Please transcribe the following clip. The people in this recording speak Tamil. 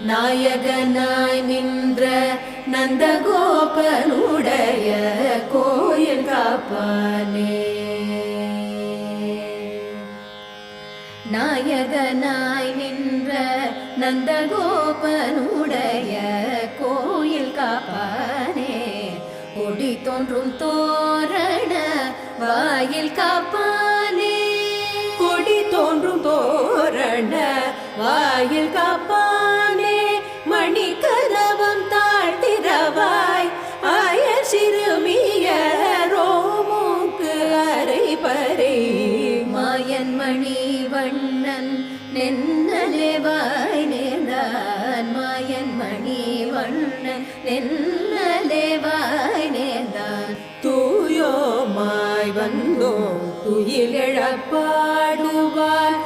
நாயகனாய் நின்ற நந்தகோபனுடைய கோயில் காப்பானே. நாயகனாய் நின்ற நந்தகோபனுடைய கோயில் காப்பானே. கொடி தோன்றும் தோரண வாயில் காப்பானே. கொடி தோன்றும் தோரண வாயில் காப்பானே. மணி கதவம் தாழ்த்திரவாய் ஆய சிறுமிய ரோமுக்கு அரை பறை மாயன் மணி வண்ணன் நென்னலேவாய் நேர்ந்தான். மாயன் மணி வண்ணன் நென்னலேவாய் நேர்ந்தான். தூயோமாய் வந்தோம் துயிலெழப்பாடுவார்